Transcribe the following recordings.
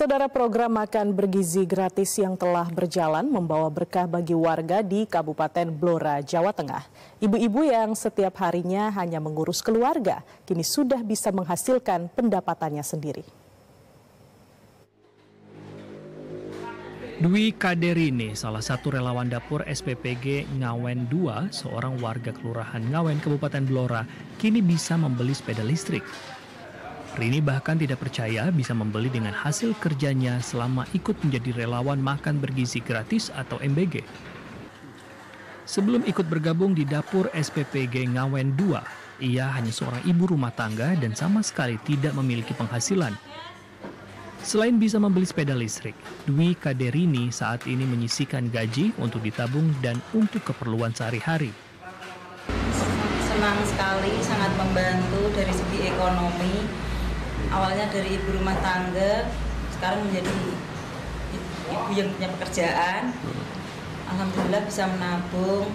Saudara, program makan bergizi gratis yang telah berjalan membawa berkah bagi warga di Kabupaten Blora, Jawa Tengah. Ibu-ibu yang setiap harinya hanya mengurus keluarga, kini sudah bisa menghasilkan pendapatannya sendiri. Dwi Kaderini, salah satu relawan dapur SPPG Ngawen 2, seorang warga Kelurahan Ngawen, Kabupaten Blora, kini bisa membeli sepeda listrik. Rini bahkan tidak percaya bisa membeli dengan hasil kerjanya selama ikut menjadi relawan makan bergizi gratis atau MBG. Sebelum ikut bergabung di dapur SPPG Ngawen 2, ia hanya seorang ibu rumah tangga dan sama sekali tidak memiliki penghasilan. Selain bisa membeli sepeda listrik, Dwi Kaderini saat ini menyisihkan gaji untuk ditabung dan untuk keperluan sehari-hari. Senang sekali, sangat membantu dari segi ekonomi. Awalnya dari ibu rumah tangga, sekarang menjadi ibu yang punya pekerjaan. Alhamdulillah bisa menabung,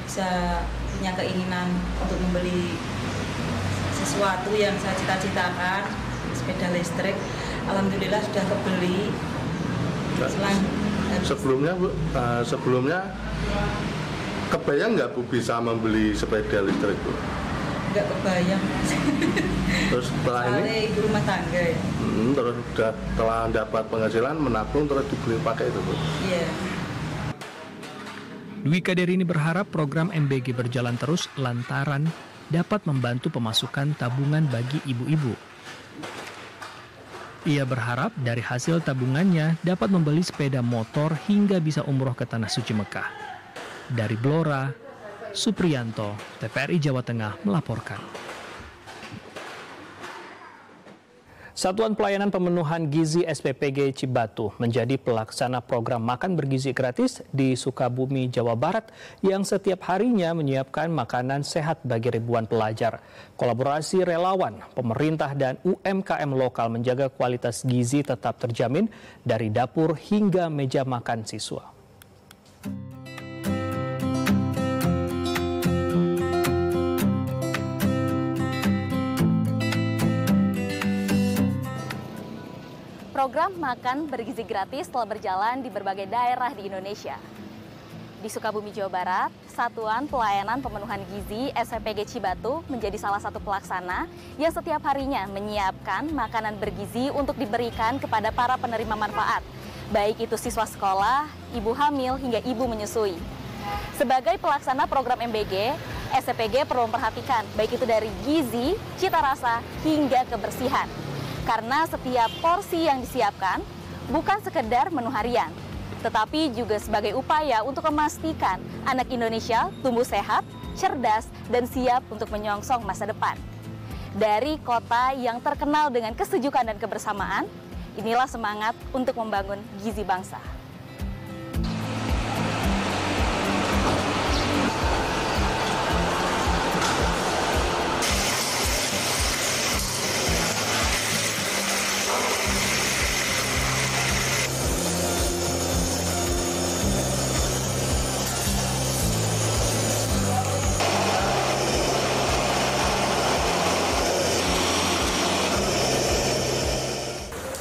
bisa punya keinginan untuk membeli sesuatu yang saya cita-citakan, sepeda listrik. Alhamdulillah sudah kebeli. Sebelumnya kebayang nggak Bu bisa membeli sepeda listrik Bu? Nggak kebayang. Terus setelah ini ibu rumah tangga ya. Terus setelah dapat penghasilan menabung terus dibeli pakai itu Bu? Iya. Dwi Kaderini berharap program MBG berjalan terus lantaran dapat membantu pemasukan tabungan bagi ibu-ibu. Ia berharap dari hasil tabungannya dapat membeli sepeda motor hingga bisa umroh ke Tanah Suci Mekah. Dari Blora, Supriyanto, TVRI Jawa Tengah melaporkan. Satuan Pelayanan Pemenuhan Gizi SPPG Cibatu menjadi pelaksana program makan bergizi gratis di Sukabumi, Jawa Barat yang setiap harinya menyiapkan makanan sehat bagi ribuan pelajar. Kolaborasi relawan, pemerintah dan UMKM lokal menjaga kualitas gizi tetap terjamin dari dapur hingga meja makan siswa. Program makan bergizi gratis telah berjalan di berbagai daerah di Indonesia. Di Sukabumi, Jawa Barat, Satuan Pelayanan Pemenuhan Gizi SPPG Cibatu menjadi salah satu pelaksana yang setiap harinya menyiapkan makanan bergizi untuk diberikan kepada para penerima manfaat, baik itu siswa sekolah, ibu hamil, hingga ibu menyusui. Sebagai pelaksana program MBG, SPPG perlu memperhatikan baik itu dari gizi, cita rasa, hingga kebersihan. Karena setiap porsi yang disiapkan bukan sekedar menu harian, tetapi juga sebagai upaya untuk memastikan anak Indonesia tumbuh sehat, cerdas, dan siap untuk menyongsong masa depan. Dari kota yang terkenal dengan kesejukan dan kebersamaan, inilah semangat untuk membangun gizi bangsa.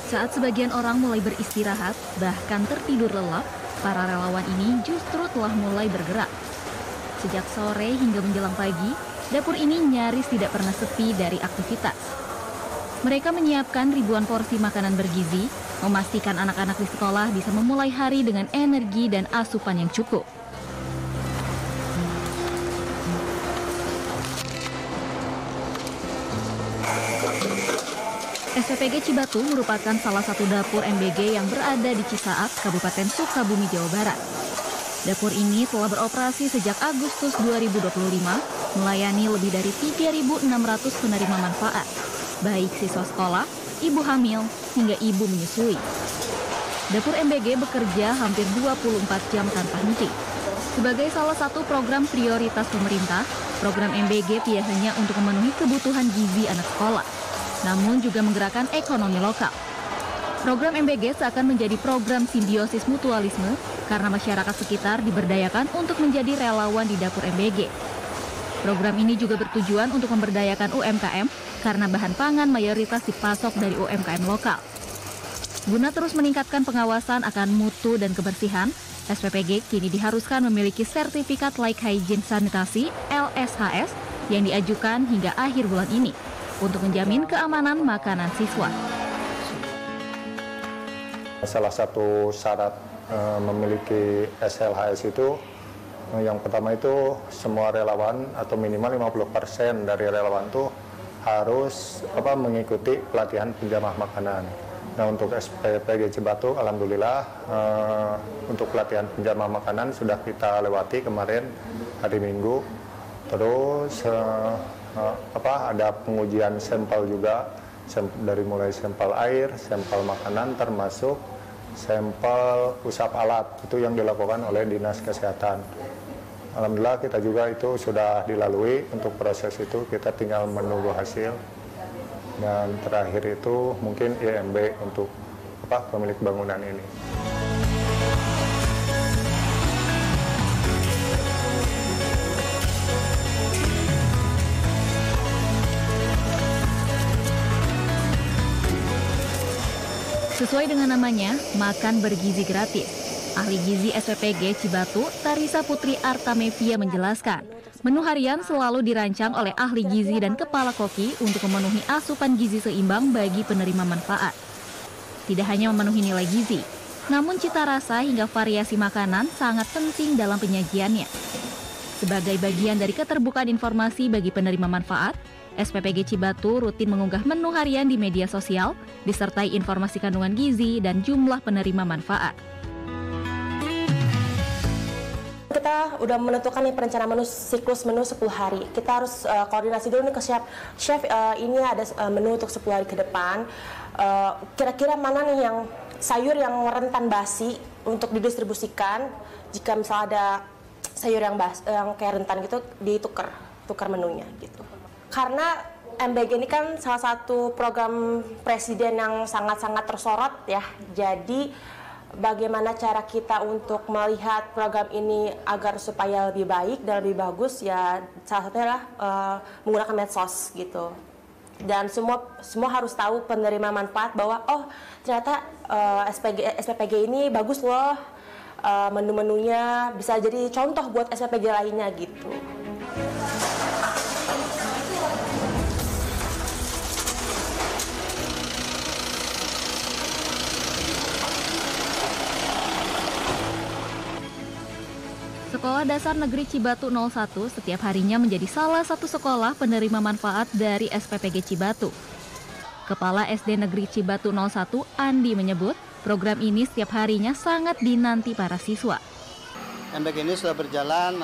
Saat sebagian orang mulai beristirahat, bahkan tertidur lelap, para relawan ini justru telah mulai bergerak. Sejak sore hingga menjelang pagi, dapur ini nyaris tidak pernah sepi dari aktivitas. Mereka menyiapkan ribuan porsi makanan bergizi, memastikan anak-anak di sekolah bisa memulai hari dengan energi dan asupan yang cukup. SPPG Cibatu merupakan salah satu dapur MBG yang berada di Cisaat, Kabupaten Sukabumi, Jawa Barat. Dapur ini telah beroperasi sejak Agustus 2025, melayani lebih dari 3.600 penerima manfaat, baik siswa sekolah, ibu hamil, hingga ibu menyusui. Dapur MBG bekerja hampir 24 jam tanpa henti. Sebagai salah satu program prioritas pemerintah, program MBG tidak hanya untuk memenuhi kebutuhan gizi anak sekolah, namun juga menggerakkan ekonomi lokal. Program MBG seakan menjadi program simbiosis mutualisme karena masyarakat sekitar diberdayakan untuk menjadi relawan di dapur MBG. Program ini juga bertujuan untuk memberdayakan UMKM karena bahan pangan mayoritas dipasok dari UMKM lokal. Guna terus meningkatkan pengawasan akan mutu dan kebersihan, SPPG kini diharuskan memiliki sertifikat Layak Hygiene Sanitasi LSHS yang diajukan hingga akhir bulan ini untuk menjamin keamanan makanan siswa. Salah satu syarat memiliki SLHS itu, yang pertama itu semua relawan atau minimal 50% dari relawan itu harus mengikuti pelatihan penjamah makanan. Nah, untuk SPPG Cibatu, alhamdulillah untuk pelatihan penjamah makanan sudah kita lewati kemarin hari Minggu. Terus ada pengujian sampel juga, dari mulai sampel air, sampel makanan, termasuk sampel usap alat, itu yang dilakukan oleh Dinas Kesehatan. Alhamdulillah kita juga itu sudah dilalui. Untuk proses itu kita tinggal menunggu hasil. Dan terakhir itu mungkin IMB untuk pemilik bangunan ini. Sesuai dengan namanya, makan bergizi gratis. Ahli gizi SPPG Cibatu, Tarisa Putri Artamevia menjelaskan, menu harian selalu dirancang oleh ahli gizi dan kepala koki untuk memenuhi asupan gizi seimbang bagi penerima manfaat. Tidak hanya memenuhi nilai gizi, namun cita rasa hingga variasi makanan sangat penting dalam penyajiannya. Sebagai bagian dari keterbukaan informasi bagi penerima manfaat, SPPG Cibatu rutin mengunggah menu harian di media sosial, disertai informasi kandungan gizi dan jumlah penerima manfaat. Kita udah menentukan nih perencanaan menu, siklus menu 10 hari. Kita harus koordinasi dulu nih ke chef, ini ada menu untuk 10 hari ke depan. Kira-kira mana nih yang sayur yang rentan basi untuk didistribusikan. Jika misalnya ada sayur yang kayak rentan gitu, tukar menunya gitu. Karena MBG ini kan salah satu program presiden yang sangat-sangat tersorot ya. Jadi bagaimana cara kita untuk melihat program ini agar supaya lebih baik dan lebih bagus, ya salah satunya adalah menggunakan medsos gitu. Dan semua harus tahu penerima manfaat bahwa ternyata SPPG ini bagus loh, menu-menunya bisa jadi contoh buat SPPG lainnya gitu. Sekolah Dasar Negeri Cibatu 01 setiap harinya menjadi salah satu sekolah penerima manfaat dari SPPG Cibatu. Kepala SD Negeri Cibatu 01, Andi, menyebut program ini setiap harinya sangat dinanti para siswa. MBG ini sudah berjalan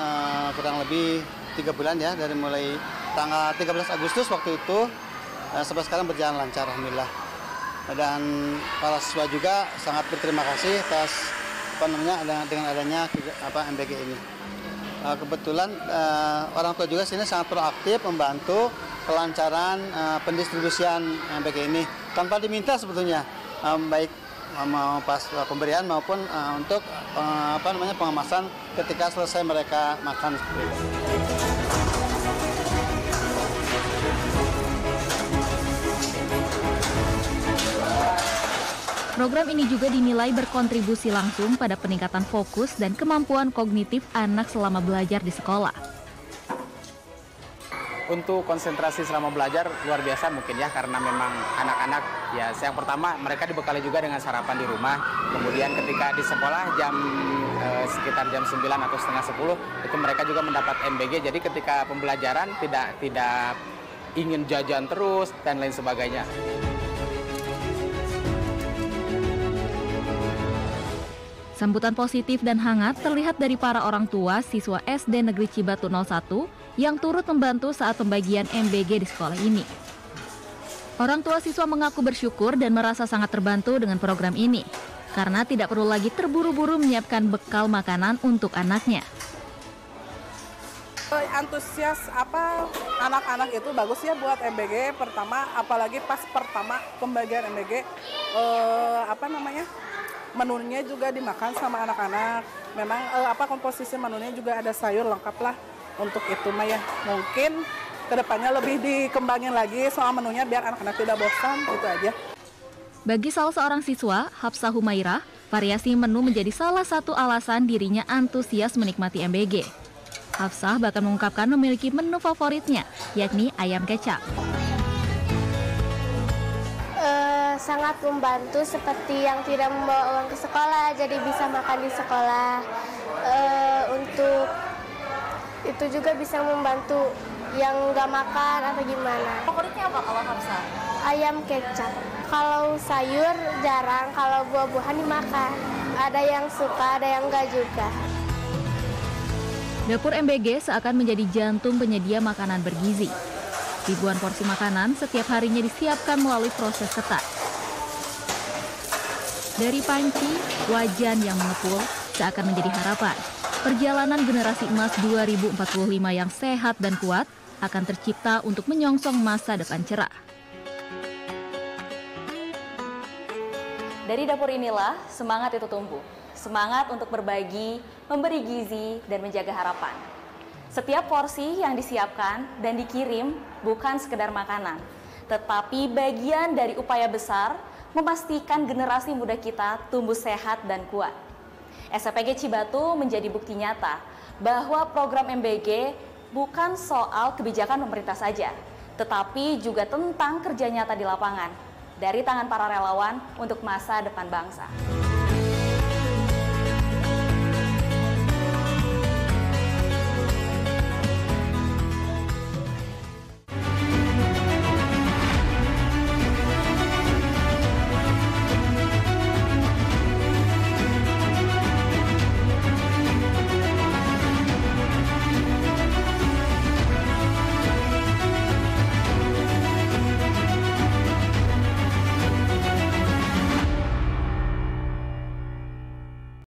kurang lebih 3 bulan ya, dari mulai tanggal 13 Agustus waktu itu sampai sekarang berjalan lancar, alhamdulillah. Dan para siswa juga sangat berterima kasih atas dengan adanya MBG ini. Kebetulan orang tua juga sini sangat proaktif membantu kelancaran pendistribusian MBG ini tanpa diminta sebetulnya, baik mau pas pemberian maupun untuk pengemasan ketika selesai mereka makan. Program ini juga dinilai berkontribusi langsung pada peningkatan fokus dan kemampuan kognitif anak selama belajar di sekolah. Untuk konsentrasi selama belajar luar biasa mungkin ya, karena memang anak-anak ya yang pertama mereka dibekali juga dengan sarapan di rumah. Kemudian ketika di sekolah sekitar jam 9 atau setengah 10 itu mereka juga mendapat MBG. Jadi ketika pembelajaran tidak ingin jajan terus dan lain sebagainya. Sambutan positif dan hangat terlihat dari para orang tua siswa SD Negeri Cibatu 01 yang turut membantu saat pembagian MBG di sekolah ini. Orang tua siswa mengaku bersyukur dan merasa sangat terbantu dengan program ini, karena tidak perlu lagi terburu-buru menyiapkan bekal makanan untuk anaknya. Antusias anak-anak itu bagus ya buat MBG pertama, apalagi pas pertama pembagian MBG menunya juga dimakan sama anak-anak. Memang komposisi menunya juga ada sayur lengkap lah untuk itu mah ya. Mungkin kedepannya lebih dikembangin lagi soal menunya biar anak-anak tidak bosan, gitu aja. Bagi salah seorang siswa, Hafsah Humairah, variasi menu menjadi salah satu alasan dirinya antusias menikmati MBG. Hafsah bahkan mengungkapkan memiliki menu favoritnya, yakni ayam kecap. Sangat membantu seperti yang tidak membawa uang ke sekolah, jadi bisa makan di sekolah. Untuk itu juga bisa membantu yang nggak makan atau gimana. Favoritnya apa kalau Hafsah? Ayam kecap. Kalau sayur jarang, kalau buah-buahan dimakan. Ada yang suka, ada yang nggak juga. Dapur MBG seakan menjadi jantung penyedia makanan bergizi. Ribuan porsi makanan setiap harinya disiapkan melalui proses ketat. Dari panci, wajan yang mengepul seakan menjadi harapan. Perjalanan generasi emas 2045 yang sehat dan kuat akan tercipta untuk menyongsong masa depan cerah. Dari dapur inilah semangat itu tumbuh. Semangat untuk berbagi, memberi gizi, dan menjaga harapan. Setiap porsi yang disiapkan dan dikirim bukan sekedar makanan, tetapi bagian dari upaya besar memastikan generasi muda kita tumbuh sehat dan kuat. SPG Cibatu menjadi bukti nyata bahwa program MBG bukan soal kebijakan pemerintah saja, tetapi juga tentang kerja nyata di lapangan dari tangan para relawan untuk masa depan bangsa.